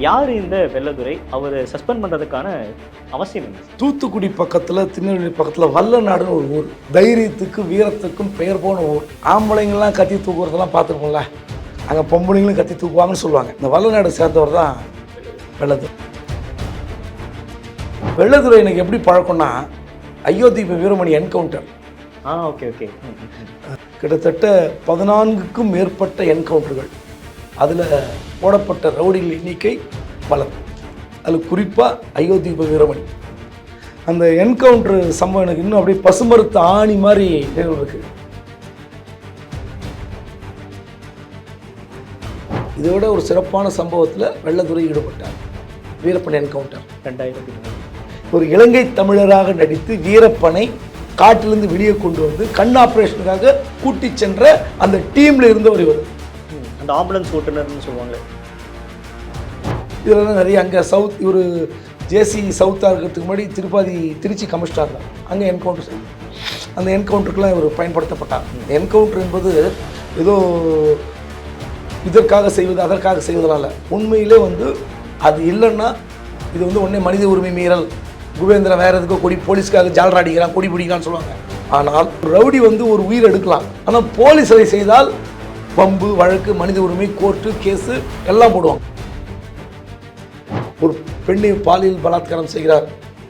யார் இந்த வெள்ளதுரை? அவர் சஸ்பெண்ட் பண்ணுறதுக்கான அவசியம் என்ன? தூத்துக்குடி பக்கத்தில், திருநெல்வேலி பக்கத்தில் வல்லநாடுன்னு ஒரு ஊர். தைரியத்துக்கு வீரத்துக்கும் பெயர் போன ஊர். ஆம்பளைங்கள்லாம் கத்தி தூக்குறதெல்லாம் பார்த்துருக்கோம்ல, அங்கே பொம்பளைங்களும் கத்தி தூக்குவாங்கன்னு சொல்லுவாங்க. இந்த வல்லநாடு சேர்ந்தவர் தான் வெள்ளதுரை. வெள்ளதுரை எனக்கு எப்படி பழக்கம்னா, Ayothi Veeramani encounter. Okay okay. கிட்டத்தட்ட 14க்கும் மேற்பட்ட என்கவுண்டர்கள். அதில் போடப்பட்ட ரவுடிகள் எண்ணிக்கை பலர். அதில் குறிப்பாக அயோத்தி வீரமணி. அந்த என்கவுண்டர் சம்பவம் எனக்கு இன்னும் அப்படியே பசுமறுத்த ஆணி மாதிரி நினைவு இருக்கு. இதோட ஒரு சிறப்பான சம்பவத்தில் வெள்ளதுரை ஈடுபட்டார். வீரப்பன் என்கவுண்டர் 2000. ஒரு இலங்கை தமிழராக நடித்து வீரப்பனை காட்டிலிருந்து வெளியே கொண்டு வந்து கண் ஆப்ரேஷனுக்காக கூட்டி சென்ற அந்த டீம்ல இருந்தவர் இவர். அந்த ஆம்புலன்ஸ் ஓட்டுநர்னு சொல்லுவாங்க. இதில் நிறைய அங்கே சவுத் இவர் ஜேசி சவுத்தாக இருக்கிறதுக்கு முன்னாடி திருச்சி கமிஷனர் தான். அங்கே என்கவுண்டர் செய்யும். அந்த என்கவுண்டருக்குலாம் இவர் பயன்படுத்தப்பட்டார். என்கவுண்டர் என்பது ஏதோ இதற்காக செய்வது அதற்காக செய்வதனால உண்மையிலே அது இல்லைன்னா இது உடனே மனித உரிமை மீறல், குபேந்திரன் வேறு எதுக்கோ போலீஸ்க்காக ஜால்ரா அடிக்கிறான், கொடி பிடிக்கிறான்னு சொல்லுவாங்க. ஆனால் ரவுடி ஒரு உயிர் எடுக்கலாம். ஆனால் போலீஸ் அதை செய்தால் பம்பு வழக்கு, மனித உரிமை, கோர்ட்டு கேஸு எல்லாம் போடுவாங்க. ஒரு பெண்ணை பாலியல் பலாத்காரம் செய்கிறார்,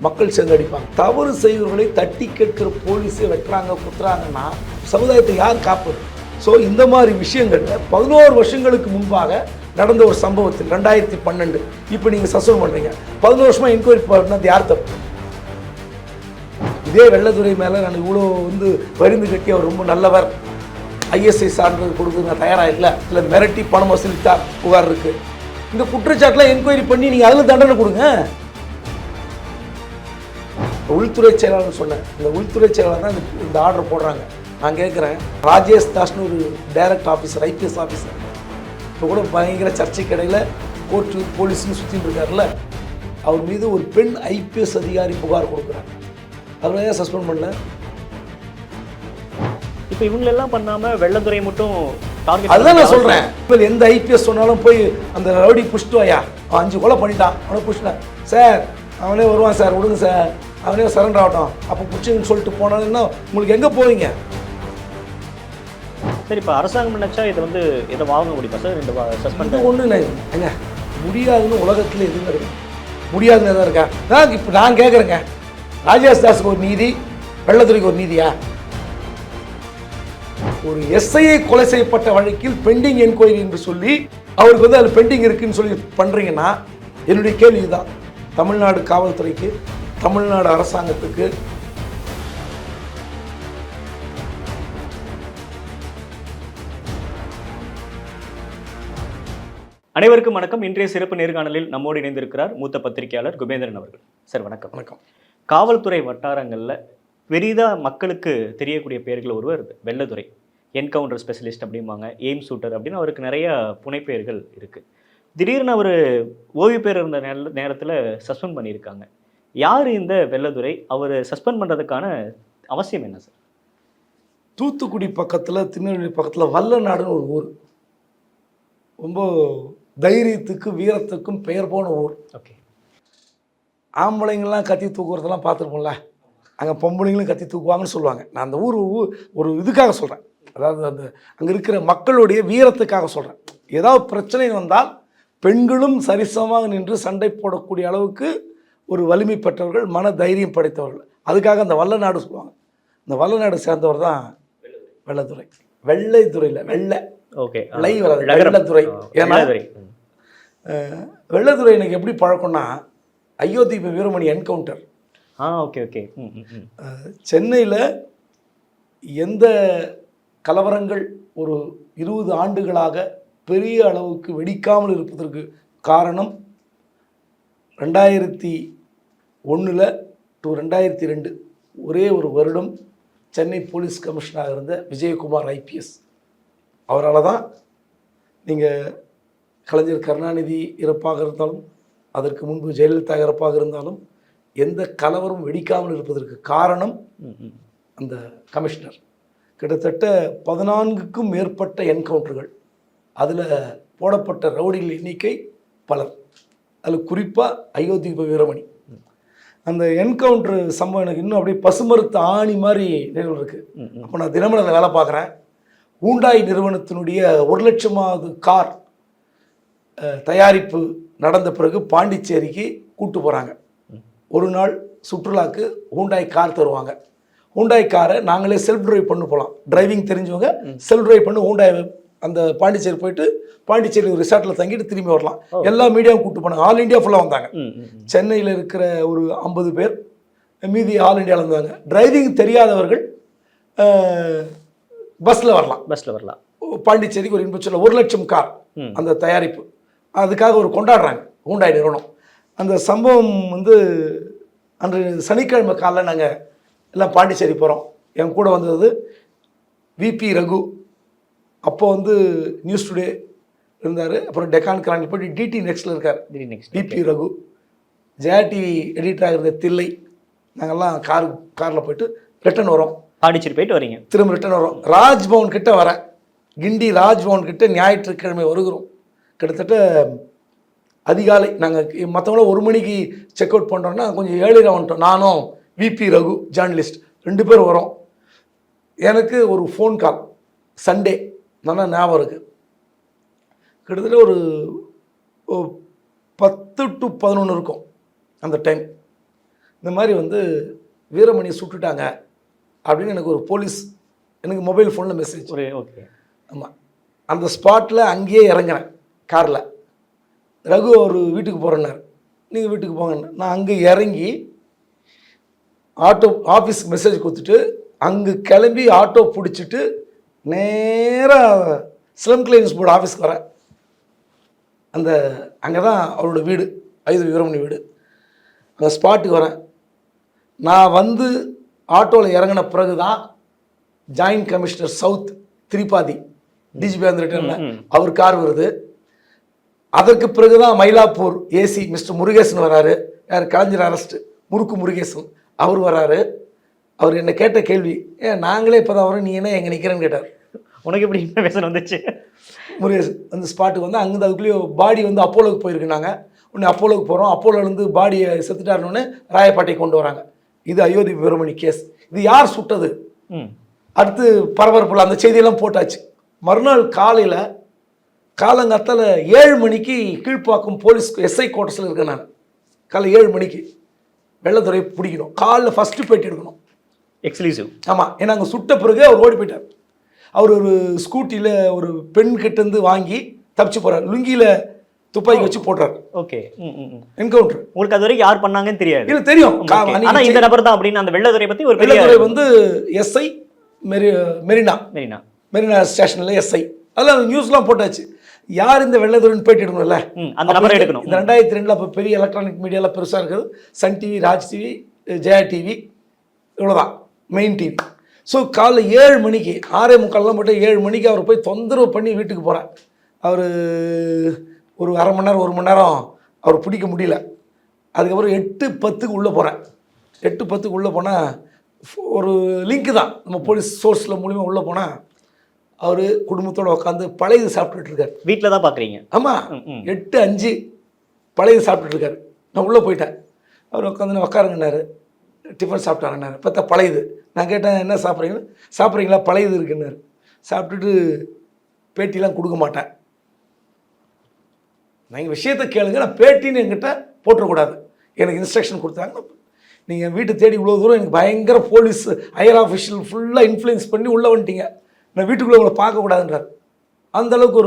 மக்கள் சேர்ந்து அடிப்பாங்க. தவறு செய்வர்களை தட்டி கேட்கிற போலீஸை வெட்டுறாங்க, குத்துறாங்கன்னா சமுதாயத்தை யார் காப்பது? ஸோ இந்த மாதிரி விஷயங்களில் 11 வருஷங்களுக்கு முன்பாக நடந்த ஒரு சம்பவத்தில் 2012 இப்போ நீங்கள் சஸ்பெண்ட் பண்ணுறீங்க. 11 வருஷமாக என்கொயரி பண்ணது யார் தப்பு? இதே வெள்ளதுரை மேலே நான் இவ்வளோ வரிந்து கட்டி அவர் ரொம்ப நல்லவர், ஐஎஸ்ஐ சான்றிதழ் கொடுக்க நான் தயாராக இல்லை மிரட்டி பணம் வசூலித்தார் புகார் இருக்குது. இந்த குற்றச்சாட்டுலாம் என்கொயரி பண்ணி நீங்கள் அதில் தண்டனை கொடுங்க. உள்துறை செயலாளர் சொன்னேன். இந்த உள்துறை செயலாளர் தான் இந்த ஆர்டர் போடுறாங்க. நான் கேட்குறேன், ராஜேஷ் தாஸ்னு ஒரு டைரக்ட் ஆஃபீஸர், ஐபிஎஸ் ஆஃபீஸர், இப்போ கூட பயங்கர சர்ச்சைக்கு இடையில் கோர்ட்டு போலீஸ்னு சுற்றிட்டு இருக்காருல்ல, அவர் மீது ஒரு பெண் ஐபிஎஸ் அதிகாரி புகார் கொடுக்குறாங்க. அதில் ஏன் சஸ்பெண்ட் பண்ணல? இப்போ இவங்களெல்லாம் பண்ணாமல் வெள்ளதுரை மட்டும் அதுதான் நான் சொல்கிறேன். இப்போ எந்த ஐபிஎஸ் சொன்னாலும் போய் அந்த ரவுடி புஷ்ட்டு வாயா, 5 கொலை பண்ணிட்டான், அவனை புஷ்ட்டேன் சார், அவனே வருவான் சார், விடுங்க சார், அவனே சரண்டர் ஆகட்டும், அப்போ புடிச்சுன்னு சொல்லிட்டு போனாங்கன்னா உங்களுக்கு எங்கே போவீங்க? சரி, இப்போ அரசாங்கம் நினைச்சா இதை இதை வாங்க முடியுமா சார்? இந்த சஸ்பெண்ட் ஒன்றும் இல்லை ஏங்க, முடியாதுன்னு உலகத்தில் எதுவும் இருக்கு, முடியாதுன்னு எதாவது இருக்கா? இப்போ நான் கேட்குறேங்க, ராஜேஷ் தாஸுக்கு ஒரு நீதி, வெள்ளத்துறைக்கு ஒரு நீதியா? ஒரு எஸ்ஐயை கொலை செய்யப்பட்ட வழக்கில் பெண்டிங் என்கொயரி என்று சொல்லி அவருக்கு அதில் பெண்டிங் இருக்குன்னு சொல்லி பண்ணுறீங்கன்னா என்னுடைய கேள்வி தான், தமிழ்நாடு காவல்துறைக்கு, தமிழ்நாடு அரசாங்கத்துக்கு அனைவருக்கும் வணக்கம். இன்றைய சிறப்பு நேர்காணலில் நம்மோடு இணைந்திருக்கிறார் மூத்த பத்திரிகையாளர் குபேந்திரன் அவர்கள். சார் வணக்கம். வணக்கம். காவல்துறை வட்டாரங்களில் பெரிதாக மக்களுக்கு தெரியக்கூடிய பெயர்கள் ஒருவர் வெள்ளதுரை. என்கவுண்டர் ஸ்பெஷலிஸ்ட் அப்படிம்பாங்க, எய்ம் ஷூட்டர் அப்படின்னு அவருக்கு நிறைய புனைப்பெயர்கள் இருக்குது. திடீர்னு அவர் ஓய்வு பெற இருந்த நேரத்தில் சஸ்பெண்ட் பண்ணியிருக்காங்க. யார் இந்த வெள்ளதுரை? அவர் சஸ்பெண்ட் பண்ணுறதுக்கான அவசியம் என்ன சார்? தூத்துக்குடி பக்கத்தில், திருநெல்வேலி பக்கத்தில் வல்லநாடுன்னு ஒரு ஊர். ரொம்ப தைரியத்துக்கு வீரத்துக்கும் பெயர் போன ஊர். ஓகே. ஆம்பளைங்கள்லாம் கத்தி தூக்குறதெல்லாம் பார்த்துருப்போம்ல, அங்கே பொம்பளைங்களும் கத்தி தூக்குவாங்கன்னு சொல்லுவாங்க. நான் அந்த ஊர் ஒரு இதுக்காக சொல்கிறேன், அதாவது அங்கே இருக்கிற மக்களுடைய வீரத்துக்காக சொல்கிறேன். ஏதாவது பிரச்சனை வந்தால் பெண்களும் சரிசமமாக நின்று சண்டை போடக்கூடிய அளவுக்கு ஒரு வலிமை பெற்றவர்கள், மன தைரியம் படைத்தவர்கள். அதுக்காக அந்த வல்லநாடு சொல்லுவாங்க. இந்த வல்லநாடு சேர்ந்தவர் தான் வெள்ளதுரை. வெள்ளைத்துறையில் வெள்ளை, ஓகே, லை வராது, வெள்ளத்துறை. ஏன்னா வெள்ளதுரை எனக்கு எப்படி பழக்கம்னா, Ayothi Veeramani encounter. Okay okay. சென்னையில் எந்த கலவரங்கள் ஒரு 20 ஆண்டுகளாக பெரிய அளவுக்கு வெடிக்காமல் இருப்பதற்கு காரணம் 2001 to 2002 ஒரே ஒரு வருடம் சென்னை போலீஸ் கமிஷனராக இருந்த விஜயகுமார் ஐபிஎஸ். அவரால் தான் நீங்கள் கலைஞர் கருணாநிதி இறப்பாக இருந்தாலும், அதற்கு முன்பு ஜெயலலிதா இறப்பாக இருந்தாலும், எந்த கலவரம் வெடிக்காமல் இருப்பதற்கு காரணம் அந்த கமிஷனர். கிட்டத்தட்ட 14க்கும் மேற்பட்ட என்கவுண்டர்கள். அதில் போடப்பட்ட ரவுடிகள் எண்ணிக்கை பலர். அதில் குறிப்பாக அயோத்தி வீரமணி அந்த என்கவுண்டர் சம்பவம் எனக்கு இன்னும் அப்படியே பசுமறுத்த ஆணி மாதிரி நினைவு இருக்குது. அப்போ நான் தினமலரில் வேலை பார்க்குறேன். ஹூண்டாய் நிறுவனத்தினுடைய 1 லட்சமாவது கார் தயாரிப்பு நடந்த பிறகு பாண்டிச்சேரிக்கு கூட்டு போகிறாங்க. ஒரு நாள் சுற்றுலாக்கு ஹூண்டாய் கார் தருவாங்க. ஹூண்டாய் காரை நாங்களே செல்ஃப் டிரைவ் பண்ணி போகலாம். டிரைவிங் தெரிஞ்சவங்க செல்ஃப் டிரைவ் பண்ணி ஹூண்டாய் அந்த பாண்டிச்சேரி போயிட்டு பாண்டிச்சேரி ஒரு ரிசார்ட்டில் தங்கிட்டு திரும்பி வரலாம். எல்லா மீடியாவும் கூப்பிட்டு போனாங்க. ஆல் இண்டியா ஃபுல்லாக வந்தாங்க. சென்னையில் இருக்கிற ஒரு 50 பேர், மீதி ஆல் இண்டியாவில் இருந்தாங்க. டிரைவிங் தெரியாதவர்கள் பஸ்ஸில் வரலாம். பாண்டிச்சேரிக்கு ஒரு இன்பம் சொல்ல 1 லட்சம் கார் அந்த தயாரிப்பு அதுக்காக ஒரு கொண்டாடுறாங்க ஹூண்டாய் நிறுவனம். அந்த சம்பவம் வந்து அன்று சனிக்கிழமை காலைல நாங்கள் எல்லாம் பாண்டிச்சேரி போகிறோம். என் கூட வந்தது விபி ரகு, அப்போ வந்து நியூஸ் டுடே இருந்தார். அப்புறம் டெக்கான் கிரானில் போய்ட்டு டிடி நெக்ஸ்ட்டில் இருக்கார் விபி ரகு. ஜெயா டிவி எடிட்டராக இருந்த தில்லை. நாங்கள்லாம் காரில் போயிட்டு ரிட்டன் வரோம். பாண்டிச்சேரி போயிட்டு வரீங்க, திரும்ப ரிட்டன் வரோம். ராஜ்பவன் கிட்ட வரேன். கிண்டி ராஜ்பவன் கிட்ட ஞாயிற்றுக்கிழமை வருகிறோம். கிட்டத்தட்ட அதிகாலை. நாங்கள் மற்றவங்கள 1 மணிக்கு செக் அவுட் பண்ணுறோன்னா கொஞ்சம் ஏழில் வந்துட்டோம். நானும் விபி ரகு ஜேர்னலிஸ்ட் 2 பேர் வரோம். எனக்கு ஒரு ஃபோன் கால் சண்டே, நல்லா ஞாபகம் இருக்குது. கிட்டத்தட்ட ஒரு 10 to 11 இருக்கும் அந்த டைம். இந்த மாதிரி வந்து வீரமணியை சுட்டுட்டாங்க அப்படின்னு எனக்கு ஒரு போலீஸ் எனக்கு மொபைல் ஃபோனில் மெசேஜ். ஓகே, ஆமாம். அந்த ஸ்பாட்டில் அங்கேயே இறங்குறேன் காரில். ரகு ஒரு வீட்டுக்கு போகிறேன்னார். நீங்கள் வீட்டுக்கு போங்கன்னு நான் அங்கே இறங்கி ஆஃபீஸுக்கு மெசேஜ் கொடுத்துட்டு அங்கே கிளம்பி ஆட்டோ பிடிச்சிட்டு நேராக ஸ்லம் கிளைன்ஸ் போர்டு ஆஃபீஸ்க்கு வரேன். அங்கே தான் அவரோட வீடு, அயோத்தி வீரமணி வீடு. அந்த ஸ்பாட்டுக்கு வரேன். நான் வந்து ஆட்டோவில் இறங்கின பிறகு தான் joint commissioner south Tripathi DGP வந்துருக்கேன் அவர் கார் வருது. அதற்கு பிறகு தான் மயிலாப்பூர் ஏசி மிஸ்டர் முருகேசன் வராரு. யார் கலைஞர் அரெஸ்ட் முறுக்கு முருகேசன் அவர் வராரு. அவர் என்னை கேட்ட கேள்வி, நாங்களே இப்போ தான் வரோம், நீ என்ன எங்கே நிற்கிறேன்னு கேட்டார். உனக்கு எப்படி இன்ஃபர்மேஷன் வந்துச்சு? முருகேசன் அந்த ஸ்பாட்டுக்கு வந்து அங்கே அதுக்குள்ளேயே பாடி வந்து அப்போலோவுக்கு போயிருக்குனாங்க. உடனே அப்போலோவுக்கு போகிறோம். அப்போலோலேருந்து பாடியை செத்துட்டாருன்னு ராயப்பாட்டை கொண்டு வராங்க. இது அயோத்தி வீரமணி கேஸ். இது யார் சுட்டது? அடுத்து பரபரப்பில் அந்த செய்தியெல்லாம் போட்டாச்சு. மறுநாள் காலையில் காலங்காத்தால் 7 மணிக்கு கீழ்ப்பாக்கம் போலீஸ் எஸ்ஐ குவார்ட்டர்ஸில் இருக்கேன் நான். காலை 7 மணிக்கு வெள்ளத்துறை பிடிக்கணும். காலைல ஃபஸ்ட்டு போயிட்டு எடுக்கணும் எக்ஸ்க்ளூசிவ். ஆமாம், ஏன்னா அங்கே சுட்ட பிறகு அவர் ஓடி போயிட்டார். அவர் ஒரு ஸ்கூட்டியில் ஒரு பெண் கிட்டேருந்து வாங்கி தப்பிச்சு போகிறார். லுங்கியில் துப்பாக்கி வச்சு போடுறாரு. Okay, encounter. உங்களுக்கு அது வரைக்கும் யார் பண்ணாங்கன்னு தெரியாது? இல்லை, தெரியும். ஆனால் இந்த நபர் தான் அப்படின்னு அந்த வெள்ளத்துறை பற்றி ஒரு வெள்ளத்துறை வந்து எஸ்ஐ மெரினா ஸ்டேஷனில் எஸ்ஐ. அதெல்லாம் நியூஸ்லாம் போட்டாச்சு. யார் இந்த வெள்ளத்துறைன்னு போயிட்டு எடுக்கணும்ல, அந்த நபரை எடுக்கணும். இந்த 2002 அப்போ பெரிய எலக்ட்ரானிக் மீடியாவில் பெருசாக இருக்குது. Sun TV, Raj TV, Jaya TV, இவ்வளோதான் மெயின் டிவி. ஸோ காலைல 7 மணிக்கு 6:45 போட்டு 7 மணிக்கு அவர் போய் தொந்தரவு பண்ணி வீட்டுக்கு போகிறேன். அவர் ஒரு அரை மணி நேரம் 1 மணி நேரம் அவர் பிடிக்க முடியல. அதுக்கப்புறம் 8:10 உள்ளே போகிறேன். 8:10 உள்ளே போனால் ஒரு லிங்க்கு தான், நம்ம போலீஸ் சோர்ஸில் மூலிமா உள்ளே போனால் அவர் குடும்பத்தோடு உட்காந்து பழையது சாப்பிட்டுருக்காரு. வீட்டில் தான் பார்க்குறீங்க? ஆமாம், 8:05 பழையது சாப்பிட்டுருக்காரு. நான் உள்ளே போயிட்டேன். அவர் உட்காந்து உட்காருங்கன்னாரு. டிஃபன் சாப்பிட்டாருன்னாரு. பார்த்தா பழையது. நான் கேட்டேன், என்ன சாப்பிட்றீங்களா? பழையது இருக்குன்னாரு. சாப்பிட்டுட்டு பேட்டிலாம் கொடுக்க மாட்டேன், நீங்கள் விஷயத்தை கேளுங்க, நான் பேட்டின்னு என்கிட்ட போட்டுறக்கூடாது, எனக்கு இன்ஸ்ட்ரக்ஷன் கொடுத்தாங்க. நீங்கள் வீட்டை தேடி இவ்வளோ தூரம் எனக்கு பயங்கர போலீஸ் ஹையர் ஆஃபீஷியல் ஃபுல்லாக இன்ஃப்ளூயன்ஸ் பண்ணி உள்ளே வந்துட்டீங்க, நான் வீட்டுக்குள்ளே உங்களை பார்க்கக்கூடாதுன்றார். அந்தளவுக்கு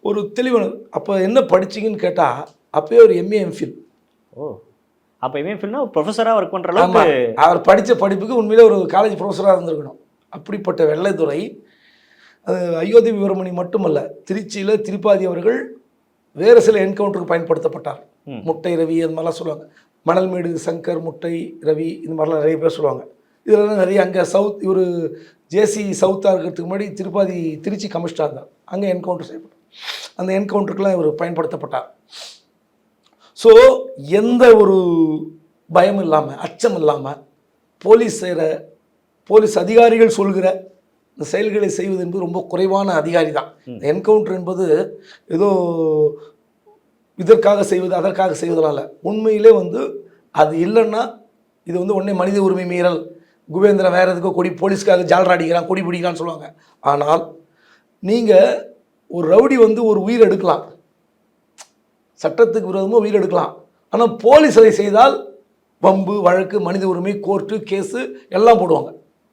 ஒரு தெளிவான. அப்போ என்ன படிச்சிங்கன்னு கேட்டால் அப்போயே ஒரு எம்ஏ எம்ஃபில். ஓ, அப்போ எம்ஏ எம்ஃபில்னா ப்ரொஃபஸராக ஒர்க் பண்ணுற அளவுக்கு அவர் படித்த படிப்புக்கு உண்மையிலே ஒரு காலேஜ் ப்ரொஃபஸராக இருந்திருக்கணும். அப்படிப்பட்ட வெள்ளைத்துறை. அது அயோத்தி வீரமணி மட்டுமல்ல, திருச்சியில் திரிபாதி அவர்கள் வேறு சில என்கவுண்டருக்கு பயன்படுத்தப்பட்டார். முட்டை ரவி அது மாதிரிலாம் சொல்லுவாங்க. மணல்மேடு சங்கர், முட்டை ரவி, இந்த மாதிரிலாம் நிறைய பேர் சொல்லுவாங்க. இதெல்லாம் நிறைய அங்கே சவுத் இவர் ஜேசி சவுத்தாக இருக்கிறதுக்கு முன்னாடி திருச்சி கமிஷனர் தான், அங்கே என்கவுண்டர் செய்யப்பட்டார். அந்த என்கவுண்டருக்கெலாம் இவர் பயன்படுத்தப்பட்டார். ஸோ எந்த ஒரு பயம் இல்லாமல், அச்சம் இல்லாமல் போலீஸ் அதிகாரிகள் சொல்கிற இந்த செயல்களை செய்வது என்பது ரொம்ப குறைவான அதிகாரி தான். என்கவுண்டர் என்பது ஏதோ இதற்காக செய்வது அதற்காக செய்வதனால உண்மையிலே வந்து அது இல்லைன்னா இது வந்து உடனே மனித உரிமை மீறல், குபேந்திரன் வேறு எதுக்கோ கொடி போலீஸ்க்காக ஜாலரா அடிக்கிறான், கொடி பிடிக்கிறான்னு சொல்லுவாங்க. ஆனால் நீங்கள் ஒரு ரவுடி வந்து ஒரு உயிர் எடுக்கலாம், சட்டத்துக்கு விரோதமாக உயிர் எடுக்கலாம். ஆனால் போலீஸ் அதை செய்தால் வம்பு வழக்கு, மனித உரிமை, கோர்ட்டு, கேஸு எல்லாம் போடுவாங்க.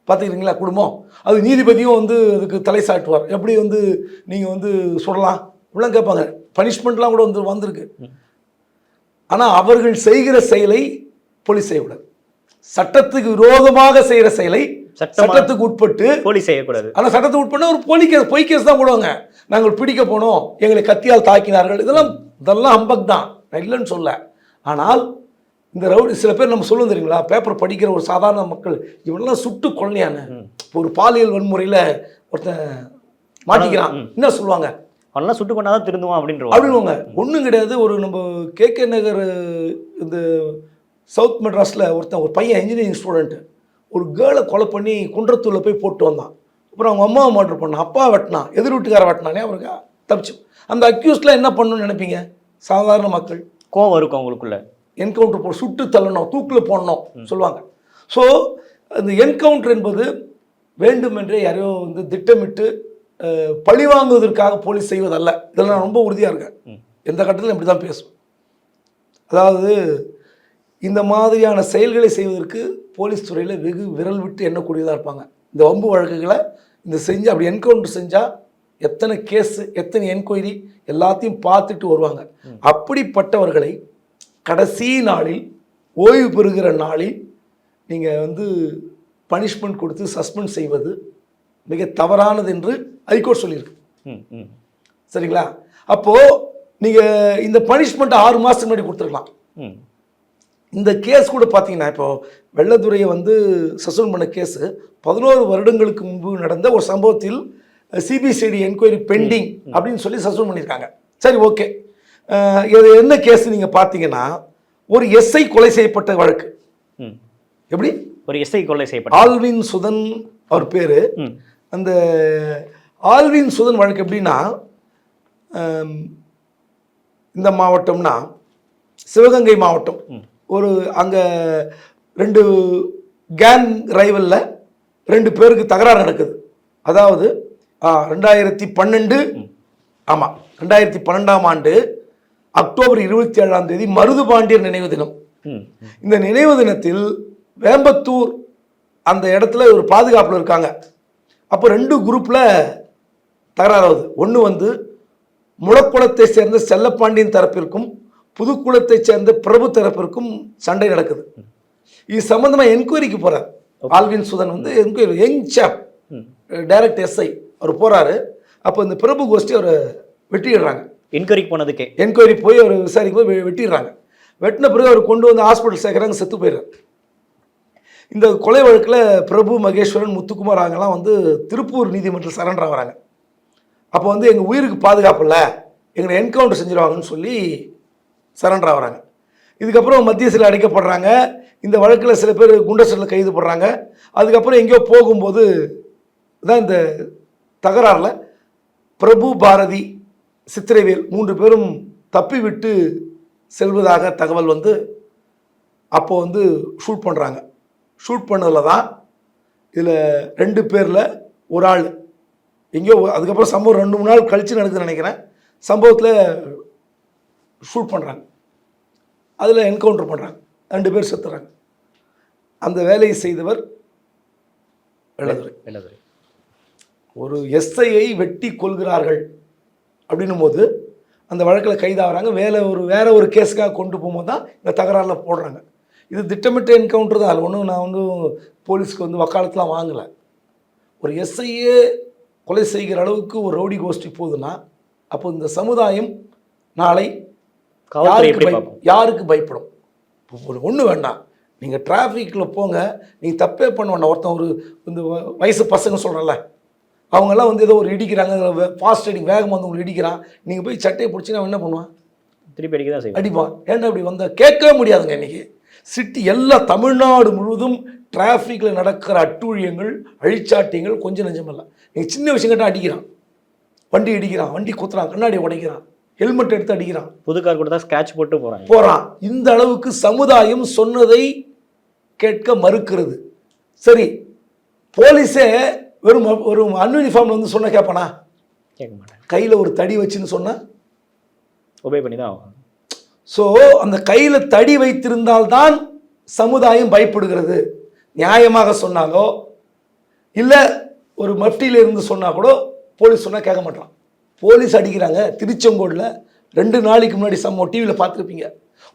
பார்த்துக்கிறீங்களா குடும்பம்? அது நீதிபதியும் வந்து அதுக்கு தலை சாட்டுவார். எப்படி வந்து நீங்கள் வந்து சொல்லலாம் இப்படிலாம் கேட்பாங்க. பனிஷ்மெண்ட்லாம் கூட வந்திருக்கு. ஆனால் அவர்கள் செய்கிற செயலை போலீஸ் செய்யக்கூடாது. சட்டத்துக்கு விரோதமாக செய்கிற செயலை சட்டத்துக்கு உட்பட்டு போலீஸ் செய்யக்கூடாது. ஆனால் சட்டத்துக்கு உட்பட்டு ஒரு பொய் கேஸ் தான் போடுவாங்க. நாங்கள் பிடிக்க போனோம், எங்களை கத்தியால் தாக்கினார்கள், இதெல்லாம் ஹம்பக் தான், நான் இல்லைன்னு சொல்ல. ஆனால் இந்த ரவுடி சில பேர் நம்ம சொல்லுவோம் தெரியுங்களா, பேப்பர் படிக்கிற ஒரு சாதாரண மக்கள் இவனெல்லாம் சுட்டு கொள்ளையான ஒரு பாலியல் வன்முறையில் ஒருத்தன் மாட்டிக்கிறான் என்ன சொல்லுவாங்க, அவனெல்லாம் சுட்டு கொண்டாதான் திருந்துவான் அப்படின்வாங்க. ஒன்றும் கிடையாது. ஒரு நம்ம கேகே நகர் இந்த சவுத் மெட்ராஸில் ஒரு பையன் இன்ஜினியரிங் ஸ்டூடெண்ட்டு ஒரு கேர்ளை கொலை பண்ணி குன்றத்தூரில் போய் போட்டு வந்தான். அப்புறம் அவங்க அம்மாவை மர்டர் பண்ணான், அப்பா வெட்டினான், எதிர் வீட்டுக்கார வெட்டினானே, அவருக்கு தப்பிச்சு. அந்த அக்யூஸ்ட்லாம் என்ன பண்ணணும்னு நினைப்பீங்க சாதாரண மக்கள்? கோவம் இருக்கும் அவங்களுக்குள்ள. என்கவுண்டர் போட்டு சுட்டு தள்ளணும், தூக்கில் போடணும் சொல்லுவாங்க. ஸோ அந்த என்கவுண்டர் என்பது வேண்டுமென்றே யாரையோ வந்து திட்டமிட்டு பழி வாங்குவதற்காக போலீஸ் செய்வதல்ல. இதில் நான் ரொம்ப உறுதியாக இருக்கேன். எந்த கட்டத்திலும் இப்படி தான் பேசுவேன். அதாவது இந்த மாதிரியான செயல்களை செய்வதற்கு போலீஸ் துறையில் வெகு விரல் விட்டு எண்ணக்கூடியதாக இருப்பாங்க. இந்த வம்பு வழக்குகளை இந்த செஞ்சு அப்படி என்கவுண்டர் செஞ்சால் எத்தனை கேஸு, எத்தனை என்கொயரி எல்லாத்தையும் பார்த்துட்டு வருவாங்க. அப்படிப்பட்டவர்களை கடைசி நாளில், ஓய்வு பெறுகிற நாளில் நீங்கள் வந்து பனிஷ்மெண்ட் கொடுத்து சஸ்பெண்ட் செய்வது மிக தவறானது என்று ஹைகோர்ட் சொல்லியிருக்கு. சரிங்களா? அப்போது நீங்கள் இந்த பனிஷ்மெண்ட் 6 மாதத்துக்கு முன்னாடி கொடுத்துருக்கலாம். இந்த கேஸ் கூட பார்த்தீங்கன்னா, இப்போது வெள்ளதுரையை வந்து சஸ்பெண்ட் பண்ண கேஸு 11 வருடங்களுக்கு முன்பு நடந்த ஒரு சம்பவத்தில் சிபிசிஐடி என்கொயரி பெண்டிங் அப்படின்னு சொல்லி சஸ்பெண்ட் பண்ணியிருக்காங்க. சரி, ஓகே. இது என்ன கேஸ் நீங்கள் பார்த்தீங்கன்னா, ஒரு எஸ்ஐ கொலை செய்யப்பட்ட வழக்கு. எப்படி? ஒரு எஸ்ஐ கொலை செய்யப்பட்ட ஆல்வின் சுதன் அவர் பேர். அந்த ஆல்வின் சுதன் வழக்கு எப்படின்னா, இந்த மாவட்டம்னா சிவகங்கை மாவட்டம். ஒரு அங்கே 2 கேங் ரைவலில் 2 பேருக்கு தகராறு நடக்குது. அதாவது 2012 ஆமாம் 2012ஆம் ஆண்டு அக்டோபர் 27ஆம் தேதி மருதுபாண்டியர் நினைவு தினம். இந்த நினைவு தினத்தில் வேம்பத்தூர் அந்த இடத்துல ஒரு பாதுகாப்பில் இருக்காங்க. அப்போ 2 குரூப்பில் தகராறாகுது. ஒன்று வந்து முளக்குளத்தை சேர்ந்த செல்லப்பாண்டியன் தரப்பிற்கும் புதுக்குளத்தை சேர்ந்த பிரபு தரப்பிற்கும் சண்டை நடக்குது. இது சம்பந்தமாக என்கொயரிக்கு போகிறார் ஆல்வின் சுதன். வந்து என்கொயரி யங் சாப் டைரக்ட் எஸ்ஐ அவர் போகிறாரு. அப்போ இந்த பிரபு கோஷ்டி அவரை வெட்டிடுறாங்க. என்கொயரிக்கு போனதுக்கே என்கொயரி போய் அவர் விசாரிக்கும் போது வெட்டிடுறாங்க. வெட்டின பிறகு அவர் கொண்டு வந்து ஹாஸ்பிட்டல் சேர்க்குறாங்க, செத்து போயிடுறாரு. இந்த கொலை வழக்கில் பிரபு, மகேஸ்வரன், முத்துக்குமார் அவங்கெல்லாம் வந்து திருப்பூர் நீதிமன்றத்தில் சரண்டர் ஆகிறாங்க. அப்போ வந்து எங்கள் உயிருக்கு பாதுகாப்பு இல்லை, எங்களை என்கவுண்டர் செஞ்சிருவாங்கன்னு சொல்லி சரண்டர் ஆகிறாங்க. இதுக்கப்புறம் மத்திய சிலை அடைக்கப்படுறாங்க. இந்த வழக்கில் சில பேர் குண்டர்சனில் கைது போடுறாங்க. அதுக்கப்புறம் எங்கேயோ போகும்போது தான் இந்த தகராறில் பிரபு, பாரதி, சித்திரைவேல் 3 பேரும் தப்பி விட்டு செல்வதாக தகவல் வந்து அப்போ வந்து ஷூட் பண்ணுறாங்க. ஷூட் பண்ணதில் தான் இதில் 2 பேரில் ஒரு ஆள் எங்கேயோ, அதுக்கப்புறம் சம்பவம் 2-3 நாள் கழித்து நடக்குதுன்னு நினைக்கிறேன், சம்பவத்தில் ஷூட் பண்ணுறாங்க. அதில் என்கவுண்டர் பண்ணுறாங்க, 2 பேர் செத்துறாங்க. அந்த வேலையை செய்தவர் வெள்ளதுரை. ஒரு எஸ்ஐயை வெட்டி கொள்கிறார்கள் அப்படின்னும் போது அந்த வழக்கில் கைதாகிறாங்க. வேற ஒரு கேஸுக்காக கொண்டு போகும்போது தான் இந்த தகராறில் போடுறாங்க. இது திட்டமிட்ட என்கவுண்டர் தான். அது ஒன்றும் நான் வந்து போலீஸ்க்கு வந்து வக்காலத்துலாம் வாங்கலை. ஒரு எஸ்ஐயே கொலை செய்கிற அளவுக்கு ஒரு ரவுடி கோஷ்டி போகுதுன்னா அப்போ இந்த சமுதாயம் நாளை யாருக்கு பயப்படும்? ஒன்று வேண்டாம், நீங்கள் டிராஃபிக்கில் போங்க, நீங்கள் தப்பே பண்ண வேண்டாம். ஒருத்தன் ஒரு இந்த வயசு பசங்க சொல்கிறேன்ல, அவங்கெல்லாம் வந்து ஏதோ ஒரு இடிக்கிறாங்க, ஃபாஸ்ட் ரைடிங் வேகமாக வந்து உங்களுக்கு இடிக்கிறான், நீங்கள் போய் சட்டையை பிடிச்சின்னா என்ன பண்ணுவான்? திருப்பி அடிக்க தான் செய்வான், அடிப்பான். ஏன்னா அப்படி வந்தால் கேட்கவே முடியாதுங்க. இன்றைக்கி சிட்டி எல்லா தமிழ்நாடு முழுவதும் டிராஃபிக்கில் நடக்கிற அட்டூழியங்கள், அழிச்சாட்டியங்கள் கொஞ்சம் நெஞ்சமில்லை. நீங்கள் சின்ன விஷயம் கேட்டால் அடிக்கிறான், வண்டி இடிக்கிறான், வண்டி குத்துறான், கண்ணாடி உடைக்கிறான். ஹெல்மெட் எடுத்து அடிக்கிறான், புது கார் கொடுத்தா ஸ்க்ராட்ச் போட்டு போகிறாங்க. இந்த அளவுக்கு சமுதாயம் சொன்னதை கேட்க மறுக்கிறது. சரி, போலீஸே வெறும் ஒரு அன்யூனிஃபார்ம் வந்து சொன்ன கேட்பானா? கேட்க மாட்டேன். கையில் ஒரு தடி வச்சுன்னு சொன்ன ஒபே பண்ணி தான் ஆகும். ஸோ அந்த கையில் தடி வைத்திருந்தால்தான் சமுதாயம் பயப்படுகிறது. நியாயமாக சொன்னாலோ இல்லை ஒரு மஃப்டியில் இருந்து சொன்னால் கூட போலீஸ் சொன்னால் கேட்க மாட்டான். போலீஸ் அடிக்கிறாங்க திருச்செங்கோடில் 2 நாளைக்கு முன்னாடி சம்பவம் டிவியில் பார்த்துருப்பீங்க.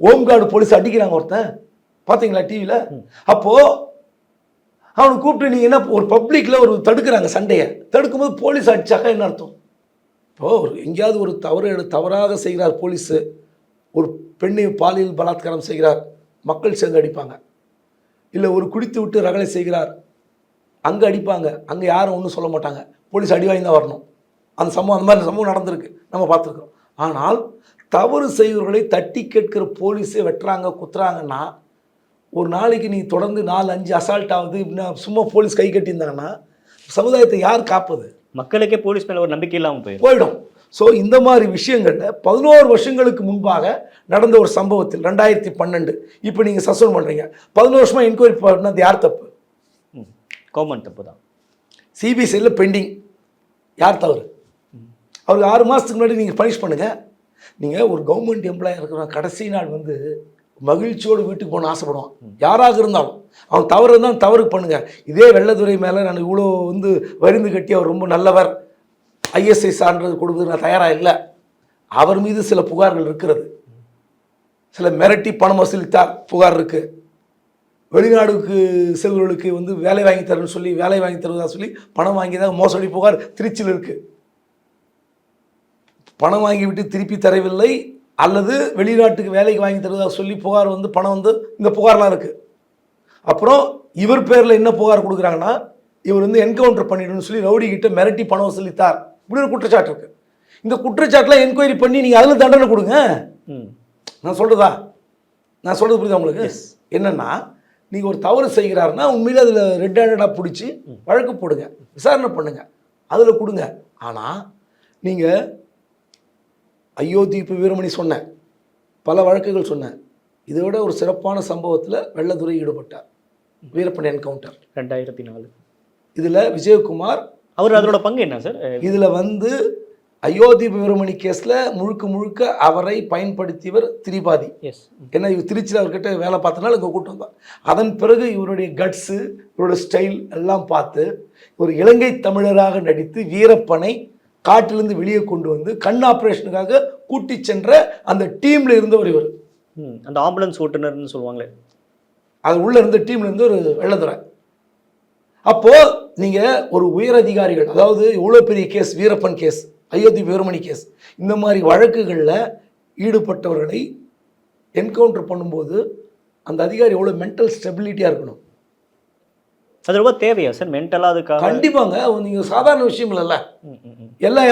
ஹோம்கார்டு போலீஸ் அடிக்கிறாங்க ஒருத்தன், பார்த்தீங்களா டிவியில்? அப்போது அவனை கூப்பிட்டு நீங்கள் என்ன ஒரு பப்ளிக்கில் ஒரு தடுக்கிறாங்க, சண்டையை தடுக்கும்போது போலீஸ் அடித்தாக்கா என்ன அர்த்தம்? இப்போது ஒரு எங்கேயாவது ஒரு தவறாக செய்கிறார் போலீஸு, ஒரு பெண்ணை பாலியல் பலாத்காரம் செய்கிறார், மக்கள் சேர்ந்து அடிப்பாங்க. இல்லை ஒரு குடித்து விட்டு ரகளை செய்கிறார், அங்கே அடிப்பாங்க, அங்கே யாரும் ஒன்றும் சொல்ல மாட்டாங்க, போலீஸ் அடி வாங்கி தான் வரணும். அந்த மாதிரி சம்பவம் நடந்திருக்கு, நம்ம பார்த்துருக்கோம். ஆனால் தவறு செய்வர்களை தட்டி கேட்கிற போலீஸே வெட்டுறாங்க குத்துறாங்கன்னா, ஒரு நாளைக்கு நீ தொடர்ந்து 4-5 அசால்ட் ஆகுது, சும்மா போலீஸ் கை கட்டியிருந்தாங்கன்னா சமுதாயத்தை யார் காப்பது? மக்களுக்கே போலீஸ் மேலே ஒரு நம்பிக்கை இல்லாமல் போயிடும். ஸோ இந்த மாதிரி விஷயங்களில் 11 வருஷங்களுக்கு முன்பாக நடந்த ஒரு சம்பவத்தில் 2012 இப்போ நீங்கள் சஸ்பெண்ட் பண்ணுறீங்க, 11 வருஷமாக என்கொயரி பண்ணது யார் தப்பு? கவர்மெண்ட் தப்பு தான். சிபிசிஐயில் பெண்டிங், யார் தவறு? அவருக்கு 6 மாதத்துக்கு முன்னாடி நீங்கள் பனிஷ் பண்ணுங்கள். நீங்கள் ஒரு கவர்மெண்ட் எம்ப்ளாயாக இருக்கிற கடைசி நாள் வந்து மகிழ்ச்சியோடு வீட்டுக்கு போகணும்னு ஆசைப்படுவான், யாராக இருந்தாலும். அவன் தவறு இருந்தால் தவறுக்கு பண்ணுங்கள். இதே வெள்ளத்துறை மேலே நான் இவ்வளோ வந்து வரிந்து கட்டி அவர் ரொம்ப நல்லவர், ஐஎஸ்ஐ சான்றது கொடுக்குறது நான் தயாராக இல்லை. அவர் மீது சில புகார்கள் இருக்கிறது, சில மிரட்டி பணம் வசூலித்தார் புகார் இருக்குது. வெளிநாடுக்கு செல்வர்களுக்கு வந்து வேலை வாங்கி தரேன்னு சொல்லி வேலை வாங்கி தருவதாக சொல்லி பணம் வாங்கி தான் மோசடி புகார் திருச்சியில் இருக்குது. பணம் வாங்கிவிட்டு திருப்பி தரவில்லை, அல்லது வெளிநாட்டுக்கு வேலைக்கு வாங்கி தருவதாக சொல்லி புகார் வந்து பணம் வந்து இந்த புகார்லாம் இருக்குது. அப்புறம் இவர் பேரில் என்ன புகார் கொடுக்குறாங்கன்னா, இவர் வந்து என்கவுண்டர் பண்ணிடணும்னு சொல்லி ரவுடி கிட்ட மிரட்டி பணம் வசூலித்தார், இப்படி ஒரு குற்றச்சாட்டு இருக்குது. இந்த குற்றச்சாட்டில் என்கொயரி பண்ணி நீங்கள் அதில் தண்டனை கொடுங்க. நான் சொல்கிறது புரியுதா உங்களுக்கு? என்னென்னா, நீங்கள் ஒரு தவறு செய்கிறாருன்னா உண்மையில் அதில் ரெட் ஹேண்டடாக பிடிச்சி வழக்கு போடுங்க, விசாரணை பண்ணுங்க, அதில் கொடுங்க. ஆனால் நீங்கள் அயோத்தி வீரமணி சொன்னேன், பல வழக்குகள் சொன்னேன், இதை விட ஒரு சிறப்பான சம்பவத்தில் வெள்ளத்துறை ஈடுபட்டார், வீரப்பன் என்கவுண்டர் 2004. இதில் விஜயகுமார் அவர் அதோட பங்கு என்ன சார்? இதில் வந்து அயோத்தி வீரமணி கேஸில் முழுக்க அவரை பயன்படுத்தியவர் திரிபாதி. ஏன்னா இவர் திருச்சியில் அவர்கிட்ட வேலை பார்த்தனால இங்கே கூட்டம் வந்தார். அதன் பிறகு இவருடைய கட்ஸு, இவருடைய ஸ்டைல் எல்லாம் பார்த்து ஒரு இலங்கை தமிழராக நடித்து வீரப்பனை காட்டிலிருந்து வெளியே கொண்டு வந்து கண் ஆப்ரேஷனுக்காக கூட்டி சென்ற அந்த டீமில் இருந்தவர் இவர். அந்த ஆம்புலன்ஸ் ஓட்டுநர்னு சொல்லுவாங்களே, அது உள்ளே இருந்த டீமில் இருந்து ஒரு வெள்ளத்துறை. அப்போது நீங்கள் ஒரு உயர் அதிகாரிகள், அதாவது இவ்வளோ பெரிய case, Veerappan case, Ayodhya Veeramani case, இந்த மாதிரி வழக்குகளில் ஈடுபட்டவர்களை என்கவுண்டர் பண்ணும்போது அந்த அதிகாரி எவ்வளோ மென்டல் ஸ்டெபிலிட்டியாக இருக்கணும். அது ரொம்ப தேவையா சார் மென்டலாக? அதுக்காக கண்டிப்பாங்க. நீங்கள் சாதாரண விஷயம் இல்லைல்ல. எல்லா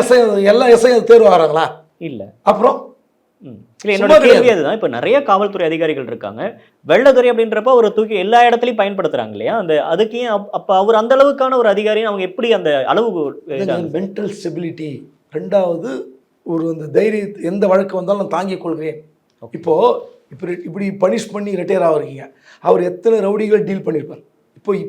எஸ்ஐயும் தேர்வு ஆகிறாங்களா? இல்லை. அப்புறம் இல்லை, என்னோட கேள்வி அதுதான். இப்போ நிறைய காவல்துறை அதிகாரிகள் இருக்காங்க, வெள்ளத்துறை அப்படின்றப்ப ஒரு தூக்கி எல்லா இடத்துலையும் பயன்படுத்துகிறாங்க இல்லையா? அந்த அதுக்கு அப்போ அவர் அந்த அளவுக்கான ஒரு அதிகாரியும் அவங்க எப்படி அந்த அளவு மென்டல் ஸ்டெபிலிட்டி. ரெண்டாவது ஒரு அந்த தைரிய, எந்த வழக்கு வந்தாலும் நான் தாங்கிக் கொள்கிறேன். இப்படி பனிஷ் பண்ணி ரிட்டையர் ஆகிறீங்க, அவர் எத்தனை ரவுடிகளை டீல் பண்ணியிருப்பார்.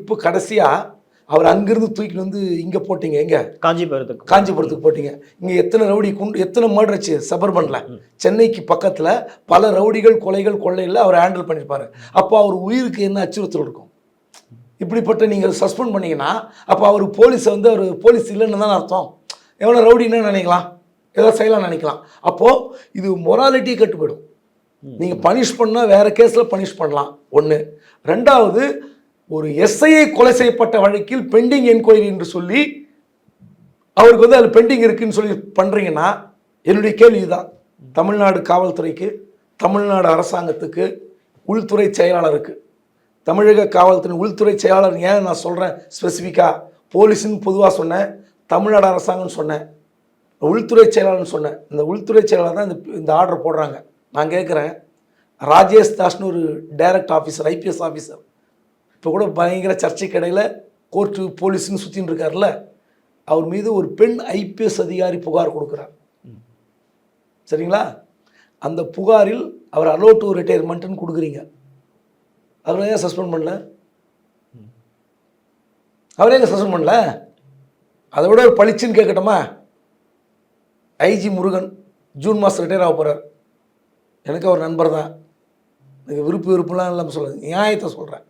இப்போ கடைசியாக அவர் அங்கேருந்து தூக்கிட்டு வந்து இங்கே போட்டிங்க, எங்கே? காஞ்சிபுரத்துக்கு போட்டிங்க. இங்கே எத்தனை ரவுடி எத்தனை மர்டர்ச்சு சபர்பனில், சென்னைக்கு பக்கத்தில் பல ரவுடிகள் கொள்ளையில் அவர் ஹேண்டில் பண்ணியிருப்பார். அப்போ அவர் உயிருக்கு என்ன அச்சுறுத்தல் இருக்கும்? இப்படிப்பட்ட நீங்கள் சஸ்பெண்ட் பண்ணிங்கன்னா அப்போ அவர் போலீஸை வந்து அவர் போலீஸ் இல்லைன்னு தான் அர்த்தம். எவ்வளோ ரவுடின்னு நினைக்கலாம், ஏதோ செய்யலாம் நினைக்கலாம். அப்போது இது மொராலிட்டியை கட்டு போயிடும். நீங்கள் பனிஷ் பண்ணால் வேறு கேஸில் பனிஷ் பண்ணலாம், ஒன்று. ரெண்டாவது, ஒரு எஸ்ஐயை கொலை செய்யப்பட்ட வழக்கில் பெண்டிங் என்கொயரி என்று சொல்லி அவருக்கு வந்து அதில் பெண்டிங் இருக்குன்னு சொல்லி பண்ணுறீங்கன்னா, என்னுடைய கேள்வி இதுதான். தமிழ்நாடு காவல்துறைக்கு, தமிழ்நாடு அரசாங்கத்துக்கு, உள்துறை செயலாளருக்கு, தமிழக காவல்துறை உள்துறை செயலாளர், ஏன் நான் சொல்கிறேன் ஸ்பெசிஃபிக்காக, போலீஸுன்னு பொதுவாக சொன்னேன், தமிழ்நாடு அரசாங்கம்னு சொன்னேன், உள்துறை செயலாளர்னு சொன்னேன். இந்த உள்துறை செயலாளர் தான் இந்த ஆர்டர் போடுறாங்க. நான் கேட்குறேன், ராஜேஷ் தாஸ்னு ஒரு டைரக்ட் ஆஃபீஸர், ஐபிஎஸ் ஆஃபீஸர், இப்போ கூட பயங்கர சர்ச்சைக்கு இடையில் கோர்ட்டு போலீஸ்னு சுற்றின்னு இருக்கார்ல, அவர் மீது ஒரு பெண் ஐபிஎஸ் அதிகாரி புகார் கொடுக்குறார். சரிங்களா? அந்த புகாரில் அவர் அலோ டு ரிட்டையர்மெண்ட்டுன்னு கொடுக்குறீங்க. அவரை ஏன் சஸ்பெண்ட் பண்ணல? அவரே ஏங்க சஸ்பெண்ட் பண்ணல? அதை விட ஒரு பளிச்சுன்னு கேட்கட்டுமா? ஐஜி முருகன் ஜூன் மாதம் ரிட்டையர் ஆக போகிறார். எனக்கு அவர் நண்பர் தான். எனக்கு விருப்பம்லாம் இல்லாமல் சொல்லுங்கள், நியாயத்தை சொல்கிறேன்.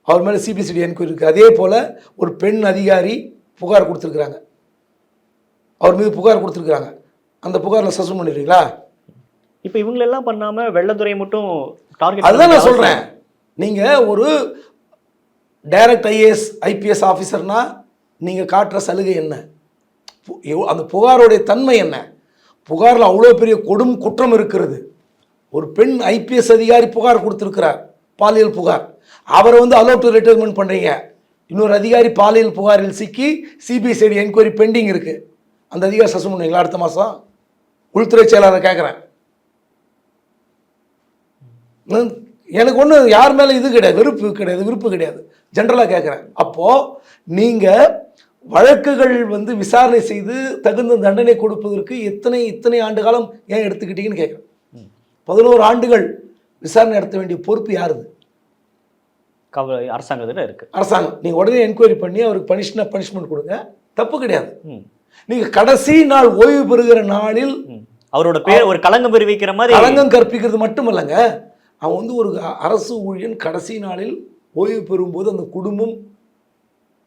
அவர் மேலே சிபிசிடி என்கொயரி இருக்குது. அதே போல் ஒரு பெண் அதிகாரி புகார் கொடுத்துருக்குறாங்க, அவர் மீது புகார் கொடுத்துருக்குறாங்க. அந்த புகாரில் சஸ்பெண்ட் பண்ணிடுறீங்களா? இப்போ இவங்களெல்லாம் பண்ணாமல் வெள்ளத்துறை மட்டும் டார்கெட், அதுதான் நான் சொல்கிறேன். நீங்கள் ஒரு டைரக்ட் ஐஏஎஸ் ஐபிஎஸ் ஆஃபீஸர்னால் நீங்கள் காட்டுற சலுகை என்ன? அந்த புகாரோடைய தன்மை என்ன? புகாரில் அவ்வளோ பெரிய கொடும் குற்றம் இருக்கிறது. ஒரு பெண் ஐபிஎஸ் அதிகாரி புகார் கொடுத்துருக்கிறார், பாலியல் புகார். அவரை அலோ டு ரிட்டையர்மெண்ட் பண்ணுறீங்க. இன்னொரு அதிகாரி பாலியல் புகாரில் சிக்கி சிபிசிஐடி என்கொயரி பெண்டிங் இருக்குது. அந்த அதிகாரி சஸ்பெண்ட் பண்ணுவீங்களா அடுத்த மாதம்? உள்துறை செயலாளரை கேட்குறேன். எனக்கு ஒன்றும் யார் மேலே இது கிடையாது, விருப்பு கிடையாது, ஜென்ரலாக கேட்குறேன். அப்போது நீங்கள் வழக்குகள் விசாரணை செய்து தகுந்த தண்டனை கொடுப்பதற்கு இத்தனை ஆண்டு காலம் ஏன் எடுத்துக்கிட்டீங்கன்னு கேட்குறேன். 11 ஆண்டுகள் விசாரணை நடத்த வேண்டிய பொறுப்பு யாருது? அரசாங்கத்தில் இருக்குது. அரசாங்கம். நீங்கள் உடனே என்கொயரி பண்ணி அவருக்கு பனிஷ்மெண்ட் கொடுங்க, தப்பு கிடையாது. நீங்கள் கடைசி நாள் ஓய்வு பெறுகிற நாளில் அவரோட பேர் ஒரு களங்கம் தெரிவிக்கிற மாதிரி களங்கம் கற்பிக்கிறது மட்டும் இல்லைங்க. அவன் ஒரு அரசு ஊழியன் கடைசி நாளில் ஓய்வு பெறும்போது அந்த குடும்பம்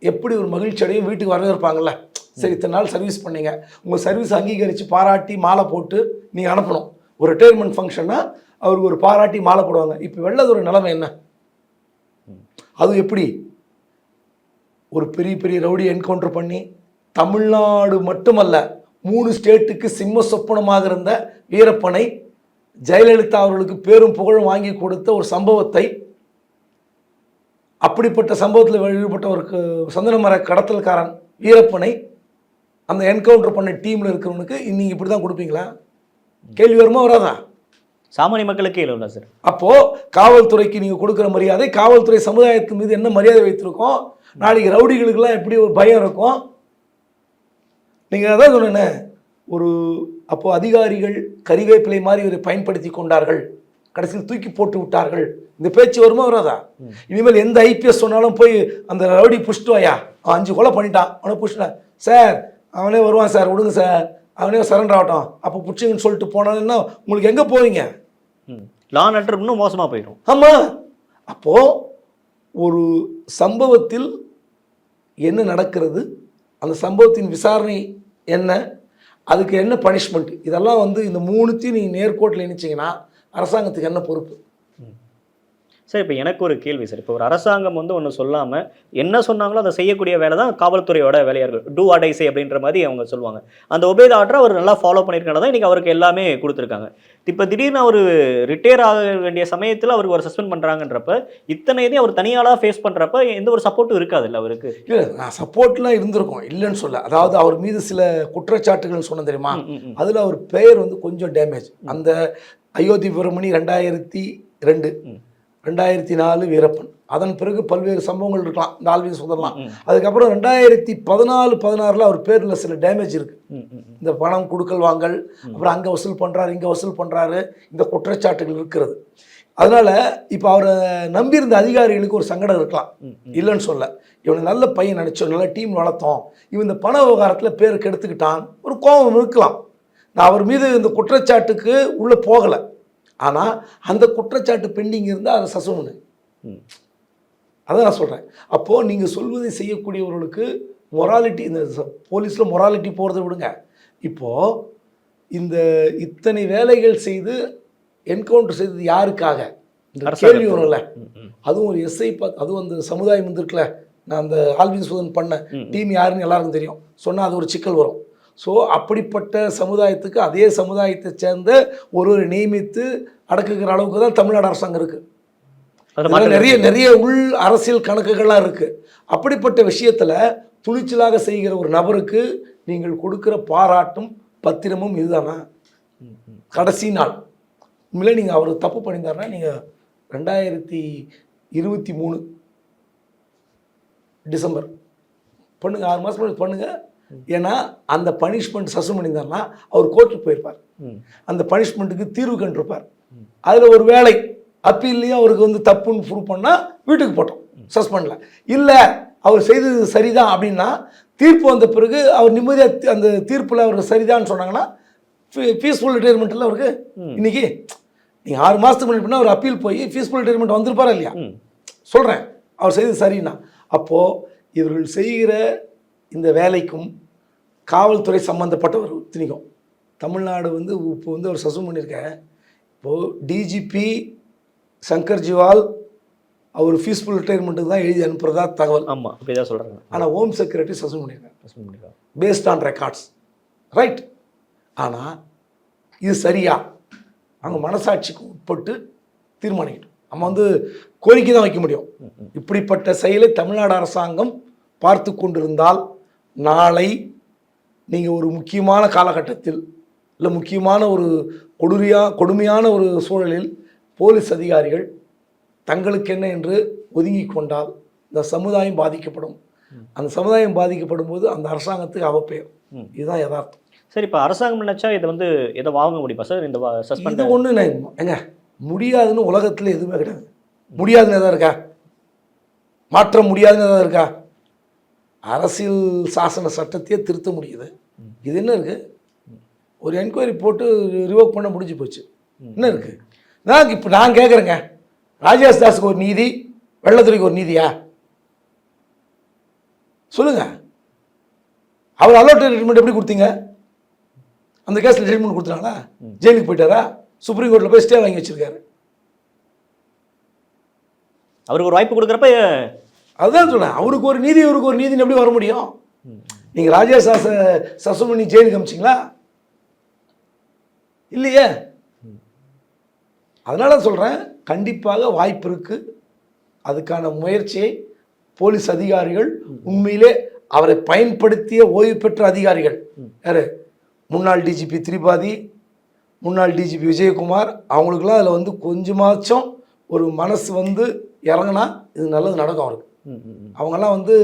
எப்படி ஒரு மகிழ்ச்சி அடையும், வீட்டுக்கு வரவேற்பாங்கள்ல. சரி, இத்தனை நாள் சர்வீஸ் பண்ணீங்க, உங்கள் சர்வீஸ் அங்கீகரித்து பாராட்டி மாலை போட்டு நீங்கள் அனுப்பணும். ஒரு ரிட்டையர்மெண்ட் ஃபங்க்ஷன்னா அவருக்கு ஒரு பாராட்டி மாலை போடுவாங்க. இப்போ வெள்ளதொரு நிலைமை என்ன? அது எப்படி ஒரு பெரிய ரவுடி என்கவுண்டர் பண்ணி தமிழ்நாடு மட்டுமல்ல 3 ஸ்டேட்டுக்கு சிம்ம சொப்பனமாக இருந்த வீரப்பனை, ஜெயலலிதா அவர்களுக்கு பேரும் புகழும் வாங்கி கொடுத்த ஒரு சம்பவத்தை, அப்படிப்பட்ட சம்பவத்தில் ஈடுபட்ட ஒரு சந்தனமர கடத்தல்காரன் வீரப்பனை அந்த என்கவுண்டர் பண்ண டீமில் இருக்கிறவனுக்கு நீங்கள் இப்படி தான் கொடுப்பீங்களா? கேள்வி வருமா வராதா? சாமானிய மக்களுக்கே இல்லை சார். அப்போது காவல்துறைக்கு நீங்கள் கொடுக்குற மரியாதை, காவல்துறை சமுதாயத்தின் மீது என்ன மரியாதை வைத்திருக்கோம்? நாளைக்கு ரவுடிகளுக்கெல்லாம் எப்படி ஒரு பயம் இருக்கும்? நீங்கள் அதான் சொன்னேன், அப்போது அதிகாரிகள் கறிவேப்பிலை மாதிரி இவரை பயன்படுத்தி கொண்டார்கள், கடைசியில் தூக்கி போட்டு விட்டார்கள், இந்த பேச்சு வருமா வராதா? இனிமேல் எந்த ஐபிஎஸ் சொன்னாலும் போய் அந்த ரவுடி புஷ்ட்டு வாயா, அவன் 5 கொலை பண்ணிட்டான், அவனை புஷ்ட்டேன் சார், அவனே வருவான் சார், விடுங்க சார், அவனே சரண்டர் ஆகட்டும், அப்போ பிடிச்சிங்கன்னு சொல்லிட்டு போனாங்கன்னா உங்களுக்கு எங்கே போவீங்க? லா அண்ட் ஆர்டர் இன்னும் மோசமாக போயிடும். ஆமாம். அப்போது ஒரு சம்பவத்தில் என்ன நடக்கிறது, அந்த சம்பவத்தின் விசாரணை என்ன, அதுக்கு என்ன பனிஷ்மெண்ட், இதெல்லாம் இந்த 3த்தையும் நீங்கள் நேர்கோட்டில் இணைச்சிங்கன்னா அரசாங்கத்துக்கு என்ன பொறுப்பு? சார், இப்போ எனக்கு ஒரு கேள்வி சார். இப்போ ஒரு அரசாங்கம் ஒன்று சொல்லாமல் என்ன சொன்னாங்களோ அதை செய்யக்கூடிய வேலை தான் காவல்துறையோட வேலையார்கள். டூ ஆர் டை சே அப்படின்ற மாதிரி அவங்க சொல்லுவாங்க. அந்த ஒபே த ஆர்டரை அவர் நல்லா ஃபாலோ பண்ணியிருக்கனால தான் இன்றைக்கி அவருக்கு எல்லாமே கொடுத்துருக்காங்க. இப்போ திடீர்னு அவர் ரிட்டையர் ஆக வேண்டிய சமயத்தில் அவருக்கு ஒரு சஸ்பெண்ட் பண்ணுறாங்கன்றப்ப இத்தனை இதையும் அவர் தனியாளாக ஃபேஸ் பண்ணுறப்ப எந்த ஒரு சப்போர்ட்டும் இருக்காது இல்லை அவருக்கு? இல்லை, நான் சப்போர்ட்லாம் இருந்திருக்கோம், இல்லைன்னு சொல்ல. அதாவது அவர் மீது சில குற்றச்சாட்டுகள் சொன்ன தெரியுமா, அதில் அவர் பெயர் கொஞ்சம் டேமேஜ். அந்த அயோத்தி வீரமணி 2002, 2004 வீரப்பன், அதன் பிறகு பல்வேறு சம்பவங்கள் இருக்கலாம், இந்த ஆல்வின் சுதரலாம். அதுக்கப்புறம் 2014-16 அவர் பேரில் சில டேமேஜ் இருக்குது. இந்த பணம் கொடுக்கல் வாங்கல், அப்புறம் அங்கே வசூல் பண்ணுறாரு, இங்கே வசூல் பண்ணுறாரு, இந்த குற்றச்சாட்டுகள் இருக்கிறது. அதனால் இப்போ அவரை நம்பியிருந்த அதிகாரிகளுக்கு ஒரு சங்கடம் இருக்கலாம், இல்லைன்னு சொல்ல. இவனை நல்ல பையன் நினச்சோம், நல்ல டீம் வளர்த்தோம், இவன் இந்த பண விவகாரத்தில் பேர் கெடுத்துக்கிட்டான், ஒரு கோபம் இருக்கலாம். நான் அவர் மீது இந்த குற்றச்சாட்டுக்கு உள்ளே போகலை, ஆனால் அந்த குற்றச்சாட்டு பெண்டிங் இருந்தால் அதை சஸ்பெண்ட் பண்ணு. அதான் நான் சொல்கிறேன். அப்போது நீங்கள் சொல்வதை செய்யக்கூடியவர்களுக்கு மொராலிட்டி, இந்த போலீஸில் மொராலிட்டி போகிறத விடுங்க. இப்போது இந்த இத்தனை வேலைகள் செய்து என்கவுண்டர் செய்தது யாருக்காக இந்த கேள்வி வரும்ல. அதுவும் ஒரு எஸ்ஐ அதுவும் அந்த சமுதாயம் இருக்குல்ல, நான் அந்த ஆல்வின் சுதன் பண்ண டீம் யாருன்னு எல்லாருக்கும் தெரியும், சொன்னால் அது ஒரு சிக்கல் வரும். ஸோ அப்படிப்பட்ட சமுதாயத்துக்கு அதே சமுதாயத்தை சேர்ந்த ஒருவரை நியமித்து அடக்குகிற அளவுக்கு தான் தமிழ்நாடு அரசாங்கம் இருக்குது. நிறைய உள் அரசியல் கணக்குகள்லாம் இருக்குது. அப்படிப்பட்ட விஷயத்தில் துணிச்சலாக செய்கிற ஒரு நபருக்கு நீங்கள் கொடுக்குற பாராட்டும் பத்திரமும் இதுதானா? கடைசி நாள் உண்மையிலே நீங்கள் அவர் தப்பு பண்ணியிருந்தாருன்னா நீங்கள் 2023 டிசம்பர் பண்ணுங்கள், 6 மாதம் பண்ணுங்கள். ஏன்னா அந்த பனிஷ்மெண்ட் சஸ்பெண்ட் பண்ணியிருந்தாருன்னா அவர் கோர்ட்டுக்கு போயிருப்பார், அந்த பனிஷ்மெண்ட்டுக்கு தீர்வு கண்டிருப்பார். அதில் ஒரு வேலை அப்பீல்லையே அவருக்கு வந்து தப்புன்னு ப்ரூவ் பண்ணால் வீட்டுக்கு போட்டோம், சஸ்பெண்டில். இல்லை அவர் செய்தது சரிதான் அப்படின்னா தீர்ப்பு வந்த பிறகு அவர் நிம்மதியாக அந்த தீர்ப்பில் அவர் சரிதான்னு சொன்னாங்கன்னா பீஸ்ஃபுல் ரிட்டையர்மெண்ட்டில் அவருக்கு இன்னைக்கு நீங்கள் 6 மாதத்துக்கு முன்னாடி பண்ணால் அவர் அப்பீல் போய் பீஸ்ஃபுல் ரிட்டையர்மெண்ட் வந்திருப்பாரா இல்லையா? சொல்கிறேன், அவர் செய்தது சரின்னா. அப்போது இவர்கள் செய்கிற இந்த வேலைக்கும் காவல்துறை சம்மந்தப்பட்டவர் திணிக்கும். தமிழ்நாடு வந்து இப்போ வந்து அவர் சஸ்பெண்ட் பண்ணியிருக்கேன். இப்போது டிஜிபி சங்கர் ஜிவால் அவர் பீஸ்ஃபுல் ரிட்டையர்மெண்ட்டுக்கு தான் எழுதி அனுப்புறதா தகவல். ஆமாம், அப்படி தான் சொல்கிறாங்க. ஆனால் ஹோம் செக்ரட்டரி சஸ்பெண்ட் பண்ணியிருக்காங்க பேஸ்ட் ஆன் ரெக்கார்ட்ஸ், ரைட். ஆனால் இது சரியா? அவங்க மனசாட்சிக்கு உட்பட்டு தீர்மானிக்கட்டும். நம்ம வந்து கோரிக்கை தான் வைக்க முடியும். இப்படிப்பட்ட செயலை தமிழ்நாடு அரசாங்கம் பார்த்து கொண்டிருந்தால் நாளை நீங்கள் ஒரு முக்கியமான காலகட்டத்தில் இல்லை முக்கியமான ஒரு கொடுமையான ஒரு சூழலில் போலீஸ் அதிகாரிகள் தங்களுக்கு என்ன என்று ஒதுங்கி கொண்டால் இந்த சமுதாயம் பாதிக்கப்படும். அந்த சமுதாயம் பாதிக்கப்படும் போது அந்த அரசாங்கத்துக்கு அவப்பெயர். இதுதான் யதார்த்தம். சரி, இப்போ அரசாங்கம் நினைச்சா இதை வந்து எதை வாங்க முடியுமா சார்? இந்த சஸ்பெண்ட் இது ஒன்று எங்க முடியாதுன்னு உலகத்தில் எதுவுமே கிடையாது. முடியாதுன்னு எதாவது இருக்கா? மாற்ற முடியாதுன்னு எதாவது இருக்கா? அரசியல் சாசன சட்டத்தையே திருத்த முடியுது. இது என்ன இருக்கு? ஒரு என்கொயரி போட்டு ரிவோக் பண்ண முடிஞ்சு போச்சு. என்ன இருக்கு? இப்போ நான் கேட்குறேங்க, ராஜேஷ் தாஸுக்கு ஒரு நீதி, வெள்ளத்துறைக்கு ஒரு நீதியா? சொல்லுங்க. அவர் அலோட் ட்ரீட்மெண்ட் எப்படி கொடுத்தீங்க? அந்த கேஸில் ட்ரீட்மெண்ட் கொடுத்துட்டாங்களா? ஜெயிலுக்கு போயிட்டாரா? சுப்ரீம் கோர்ட்டில் போய் ஸ்டே வாங்கி வச்சிருக்காரு. அவருக்கு ஒரு வாய்ப்பு கொடுக்குறப்ப அதுதான் சொல்றேன், அவருக்கு ஒரு நீதி இவருக்கு ஒரு நீதினு எப்படி வர முடியும்? நீங்கள் ராஜேஷ் தாஸை சஸ்பெண்ட் பண்ணி ஜெயிலுக்கு அமிச்சிங்களா? இல்லையே. அதனால சொல்கிறேன், கண்டிப்பாக வாய்ப்பு இருக்குது. அதுக்கான முயற்சியை போலீஸ் அதிகாரிகள் உண்மையிலே அவரை பயன்படுத்திய ஓய்வு பெற்ற அதிகாரிகள் யார்? முன்னாள் டிஜிபி திரிபாதி, முன்னாள் டிஜிபி விஜயகுமார், அவங்களுக்குலாம் அதில் வந்து கொஞ்சமாச்சும் ஒரு மனசு வந்து இறங்கினா இது நல்லது நடக்கும் அவருக்கு. அவங்கெல்லாம் வந்து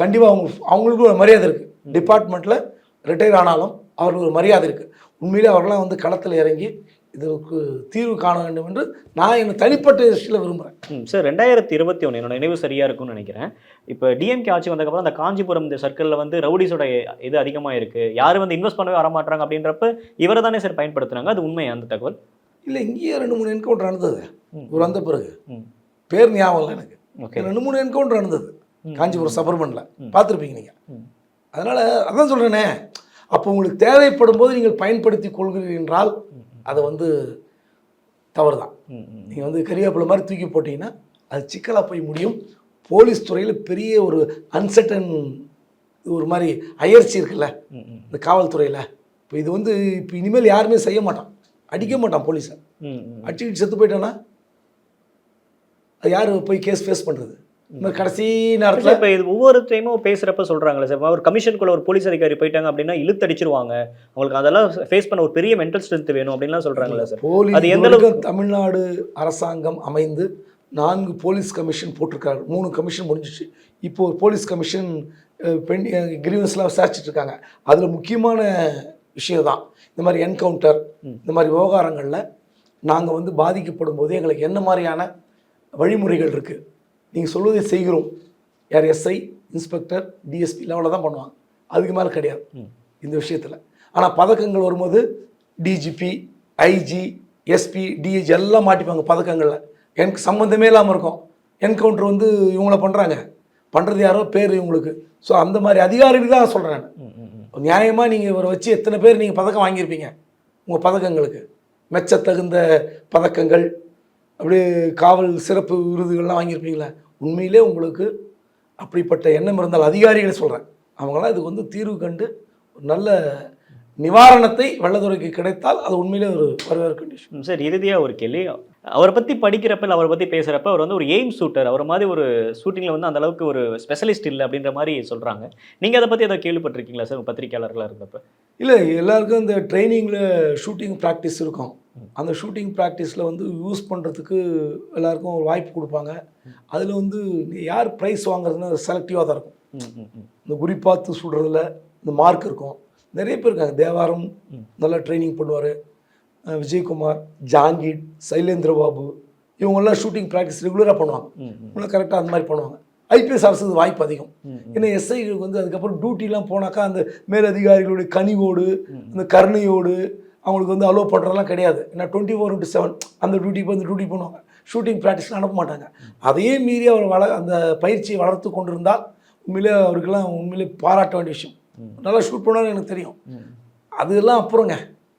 கண்டிப்பாக அவங்களுக்கும் ஒரு மரியாதை இருக்குது. டிபார்ட்மெண்ட்டில் ரிட்டையர் ஆனாலும் அவருக்கு ஒரு மரியாதை இருக்குது. உண்மையிலே அவர்களாம் வந்து களத்தில் இறங்கி இதற்கு தீர்வு காண வேண்டும் என்று நான் என்னை தனிப்பட்ட விஷயத்தில் விரும்புகிறேன். சார், 2021 என்னோட நினைவு சரியாக இருக்கும்னு நினைக்கிறேன். இப்போ டிஎம்கே ஆட்சி வந்ததுக்கப்புறம் அந்த காஞ்சிபுரம் இந்த சர்க்கிளில் வந்து ரவுடிஸோட இது அதிகமாக இருக்குது, யாரும் வந்து இன்வெஸ்ட் பண்ணவே வரமாட்டாங்க அப்படின்றப்ப இவரை தானே சார் பயன்படுத்துனாங்க. அது உண்மையா அந்த தகவல்? இல்லை, இங்கேயே 2-3 என்கவுண்டர் நடந்தது ஒரு வந்த பிறகு. பேர் ஞாபகம் இல்லை எனக்கு. 2-3 என்கவுண்டர் நடந்தது காஞ்சிபுரம் சபர்மனில், பார்த்துருப்பீங்க நீங்கள். அதனால் அதான் சொல்கிறேனே, அப்போ உங்களுக்கு தேவைப்படும் போது நீங்கள் பயன்படுத்தி கொள்கிறீர்கள் என்றால் அதை வந்து தவறு தான். நீங்கள் வந்து கரிவேப்பிலை மாதிரி தூக்கி போட்டிங்கன்னா அது சிக்கலாக போய் முடியும். போலீஸ் துறையில் பெரிய ஒரு அன்சர்டன் ஒரு மாதிரி அயற்சி இருக்குல்ல இந்த காவல்துறையில். இப்போ இது வந்து இப்போ இனிமேல் யாருமே செய்ய மாட்டான், அடிக்க மாட்டான் போலீஸை. அடிச்சுக்கிட்டு செத்து போயிட்டான்னா அது யார் போய் கேஸ் ஃபேஸ் பண்ணுறது? கடைசி நேரத்தில் இப்போ இது ஒவ்வொரு டைமும் பேசுகிறப்ப சொல்கிறாங்களே சார், ஒரு கமிஷனுக்குள்ள ஒரு போலீஸ் அதிகாரி போயிட்டாங்க அப்படின்னா இழுத்தடிச்சிருவாங்க, அவங்களுக்கு அதெல்லாம் ஃபேஸ் பண்ண ஒரு பெரிய மென்டல் ஸ்ட்ரென்த் வேணும் அப்படின்லாம் சொல்கிறாங்களே சார். அது எந்த அளவுக்கு தமிழ்நாடு அரசாங்கம் அமைந்து 4 போலீஸ் கமிஷன் போட்டிருக்காரு. 3 கமிஷன் முடிஞ்சிச்சு. இப்போ ஒரு போலீஸ் கமிஷன் கிரீவன்ஸ்லாம் விசாரிச்சுட்டு இருக்காங்க. அதில் முக்கியமான விஷயம் தான் இந்த மாதிரி என்கவுண்டர், இந்த மாதிரி விவகாரங்களில் நாங்கள் வந்து பாதிக்கப்படும் போது எங்களுக்கு என்ன மாதிரியான வழிமுறைகள் இருக்குது, நீங்கள் சொல்வதை செய்கிறோம். யார் எஸ்ஐ, இன்ஸ்பெக்டர், டிஎஸ்பி லெவலில் தான் பண்ணுவாங்க, அதுக்கு மேலே கிடையாது இந்த விஷயத்தில். ஆனால் பதக்கங்கள் வரும்போது டிஜிபி, ஐஜி, எஸ்பி, டிஐஜி எல்லாம் மாட்டிப்பாங்க பதக்கங்களில். எனக்கு சம்மந்தமே இல்லாமல் இருக்கும். என்கவுண்டர் வந்து இவங்கள பண்ணுறது யாரோ பேர் இவங்களுக்கு. ஸோ அந்த மாதிரி அதிகாரிகள் தான் சொல்கிறேன் நான். நியாயமாக நீங்கள் இவரை வச்சு எத்தனை பேர் நீங்கள் பதக்கம் வாங்கியிருப்பீங்க உங்கள் பதக்கங்களுக்கு? மெச்சத்தகுந்த பதக்கங்கள், அப்படியே காவல் சிறப்பு விருதுகள்லாம் வாங்கியிருப்பீங்களா? உண்மையிலே உங்களுக்கு அப்படிப்பட்ட எண்ணம் இருந்தால் அதிகாரிகளை சொல்கிறேன், அவங்களாம் இதுக்கு வந்து தீர்வு கண்டு ஒரு நல்ல நிவாரணத்தை வெள்ளத்துறைக்கு கிடைத்தால் அது உண்மையிலே ஒரு வரவேற்க கண்டிஷன். சார், இறுதியாக ஒரு கேள்வி. அவரை பற்றி படிக்கிறப்ப, அவரை பற்றி பேசுகிறப்ப அவர் வந்து ஒரு எய்ம் ஷூட்டர், அவர் மாதிரி ஒரு ஷூட்டிங்கில் வந்து அந்த அளவுக்கு ஒரு ஸ்பெஷலிஸ்ட் இல்லை அப்படின்ற மாதிரி சொல்கிறாங்க. நீங்கள் அதை பற்றி எதாவது கேள்விப்பட்டிருக்கீங்களா சார் பத்திரிகையாளர்களாக இருந்தப்போ? இல்லை, எல்லாருக்கும் இந்த ட்ரைனிங்கில் ஷூட்டிங் ப்ராக்டிஸ் இருக்கும். அந்த ஷூட்டிங் ப்ராக்டிஸில் வந்து யூஸ் பண்ணுறதுக்கு எல்லாருக்கும் ஒரு வாய்ப்பு கொடுப்பாங்க. அதில் வந்து யார் ப்ரைஸ் வாங்குறதுன்னு செலக்டிவாக தான் இருக்கும். இந்த குறி பார்த்து சுடுறதுல இந்த மார்க் இருக்கும். நிறைய பேர் இருக்காங்க. தேவாரம் நல்லா ட்ரைனிங் பண்ணுவார். விஜயகுமார், ஜாங்கீர், சைலேந்திர பாபு இவங்கெல்லாம் ஷூட்டிங் ப்ராக்டிஸ் ரெகுலராக பண்ணுவாங்க. இவங்களாம் கரெக்டாக அந்த மாதிரி பண்ணுவாங்க. ஐபிஎஸ் அரசுக்கு வாய்ப்பு அதிகம். ஏன்னா எஸ்ஐகளுக்கு வந்து அதுக்கப்புறம் டியூட்டிலாம் போனாக்கா அந்த மேலதிகாரிகளுடைய கனிவோடு அந்த கருணையோடு அவங்களுக்கு வந்து அலோவ் பண்ணுறதெல்லாம் கிடையாது. ஏன்னா 24/7 அந்த டியூட்டிக்கு வந்து டியூட்டி பண்ணுவாங்க. ஷூட்டிங் ப்ராக்டிஸ்லாம் அனுப்ப மாட்டாங்க. அதையே மீறி அவர் அந்த பயிற்சியை வளர்த்து கொண்டு இருந்தால் உண்மையிலே அவருக்கெல்லாம் உண்மையிலே பாராட்ட வேண்டிய விஷயம். நல்லா ஷூட் பண்ணாலும் எனக்கு தெரியும். அதெல்லாம் அப்புறங்க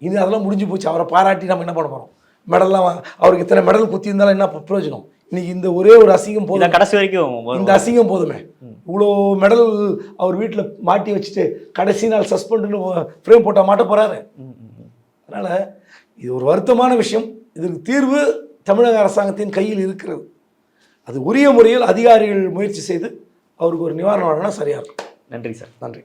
இது அதெல்லாம் முடிஞ்சு போச்சு. அவரை பாராட்டி நம்ம என்ன பண்ண போகிறோம்? மெடல்லாம் அவருக்கு இத்தனை மெடல் குத்தி இருந்தாலும் என்ன பிரயோஜனம்? இன்னைக்கு இந்த ஒரே ஒரு அசிங்கம் போதும். கடைசி வரைக்கும் இந்த அசிங்கம் போதுமே. இவ்வளோ மெடல் அவர் வீட்டில் மாட்டி வச்சுட்டு கடைசி நாள் சஸ்பெண்டுன்னு ஃப்ரேம் போட்டால் மாட்ட போகிறாரு. அதனால் இது ஒரு வருத்தமான விஷயம். இதற்கு தீர்வு தமிழக அரசாங்கத்தின் கையில் இருக்கிறது. அது உரிய முறையில் அதிகாரிகள் முயற்சி செய்து அவருக்கு ஒரு நிவாரணம் வழங்கினா சரியாக இருக்கும். நன்றி சார். நன்றி.